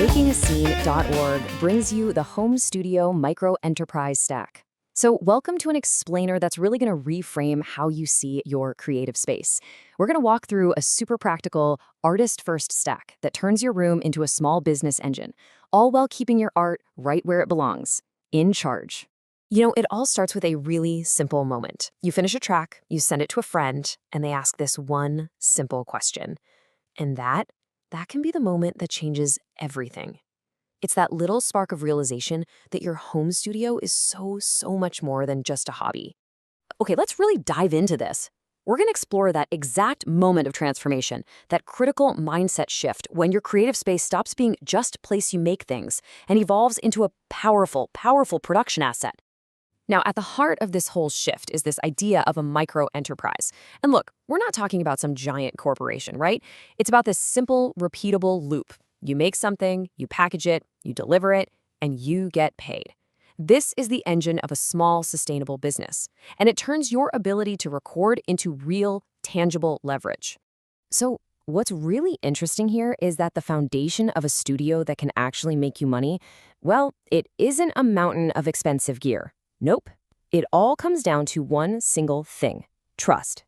MakingAScene.org brings you the Home Studio Micro Enterprise Stack. So welcome to an explainer that's really going to reframe how you see your creative space. We're going to walk through a super practical, artist-first stack that turns your room into a small business engine, all while keeping your art right where it belongs, in charge. It all starts with a really simple moment. You finish a track, you send it to a friend, and they ask this one simple question. And that can be the moment that changes everything. It's that little spark of realization that your home studio is so much more than just a hobby. Okay, let's really dive into this. We're going to explore that exact moment of transformation, that critical mindset shift when your creative space stops being just a place you make things and evolves into a powerful production asset. Now, at the heart of this whole shift is this idea of a micro enterprise. And look, we're not talking about some giant corporation, right? It's about this simple, repeatable loop. You make something, you package it, you deliver it, and you get paid. This is the engine of a small, sustainable business, and it turns your ability to record into real, tangible leverage. So, what's really interesting here is that the foundation of a studio that can actually make you money, well, it isn't a mountain of expensive gear. Nope. It all comes down to one single thing: trust.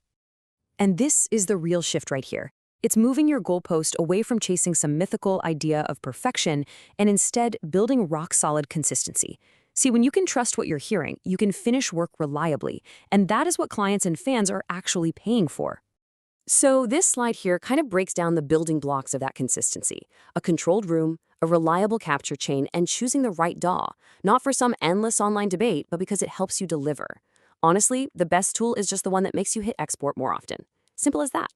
And this is the real shift right here. It's moving your goalpost away from chasing some mythical idea of perfection and instead building rock-solid consistency. See, when you can trust what you're hearing, you can finish work reliably, and that is what clients and fans are actually paying for. So this slide here kind of breaks down the building blocks of that consistency: a controlled room, a reliable capture chain, and choosing the right DAW, not for some endless online debate, but because it helps you deliver. Honestly, the best tool is just the one that makes you hit export more often. Simple as that.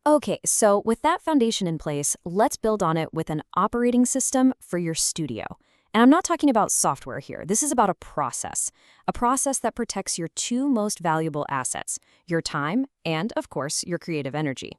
Okay, so with that foundation in place, let's build on it with an operating system for your studio. And I'm not talking about software here. This is about a process that protects your two most valuable assets: your time and, of course, your creative energy.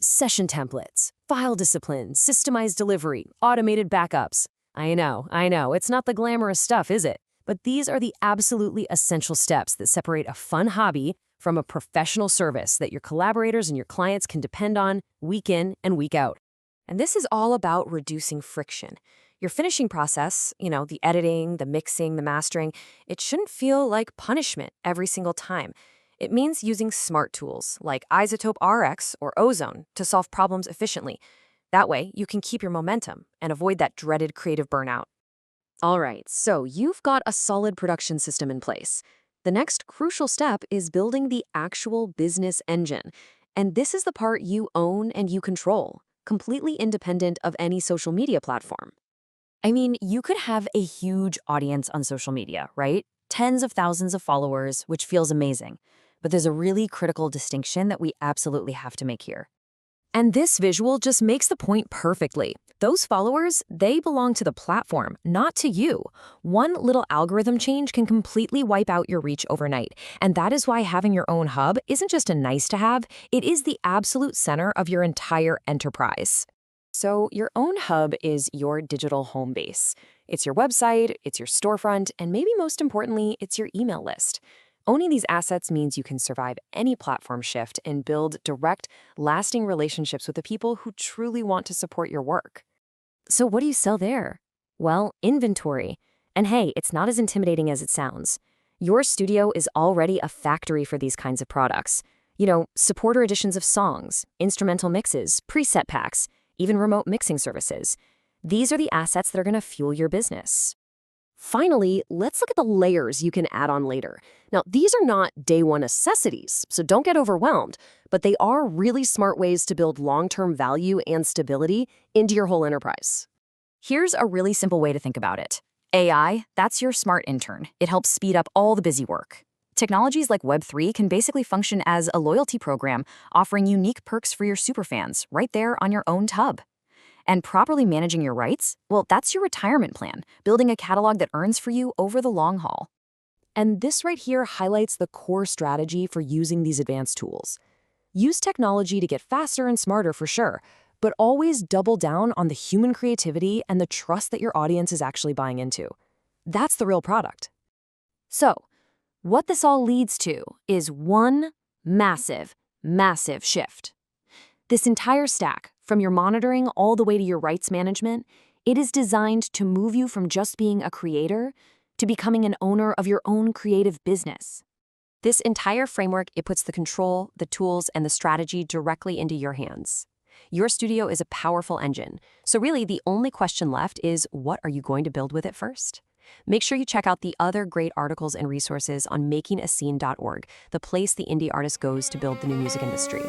Session templates, file discipline, systemized delivery, automated backups. I know, it's not the glamorous stuff, is it? But these are the absolutely essential steps that separate a fun hobby from a professional service that your collaborators and your clients can depend on week in and week out. And this is all about reducing friction. Your finishing process, the editing, the mixing, the mastering, it shouldn't feel like punishment every single time. It means using smart tools like Isotope RX or Ozone to solve problems efficiently. That way, you can keep your momentum and avoid that dreaded creative burnout. All right, so you've got a solid production system in place. The next crucial step is building the actual business engine. And this is the part you own and you control, completely independent of any social media platform. I mean, you could have a huge audience on social media, right? Tens of thousands of followers, which feels amazing. But there's a really critical distinction that we absolutely have to make here. And this visual just makes the point perfectly. Those followers, they belong to the platform, not to you. One little algorithm change can completely wipe out your reach overnight. And that is why having your own hub isn't just a nice to have, it is the absolute center of your entire enterprise. So your own hub is your digital home base. It's your website, it's your storefront, and maybe most importantly, it's your email list. Owning these assets means you can survive any platform shift and build direct, lasting relationships with the people who truly want to support your work. So what do you sell there? Well, inventory. And hey, it's not as intimidating as it sounds. Your studio is already a factory for these kinds of products. Supporter editions of songs, instrumental mixes, preset packs, even remote mixing services. These are the assets that are going to fuel your business. Finally, let's look at the layers you can add on later. Now, these are not day one necessities, so don't get overwhelmed, but they are really smart ways to build long-term value and stability into your whole enterprise. Here's a really simple way to think about it. AI, that's your smart intern. It helps speed up all the busy work. Technologies like Web3 can basically function as a loyalty program, offering unique perks for your superfans right there on your own hub. And properly managing your rights, well, that's your retirement plan, building a catalog that earns for you over the long haul. And this right here highlights the core strategy for using these advanced tools. Use technology to get faster and smarter for sure, but always double down on the human creativity and the trust that your audience is actually buying into. That's the real product. So, what this all leads to is one massive shift. This entire stack, from your monitoring all the way to your rights management, It is designed to move you from just being a creator to becoming an owner of your own creative business. This entire framework, it puts the control, the tools, and the strategy directly into your hands. Your studio is a powerful engine, so really the only question left is, what are you going to build with it first? Make sure you check out the other great articles and resources on makingascene.org, the place the indie artist goes to build the new music industry.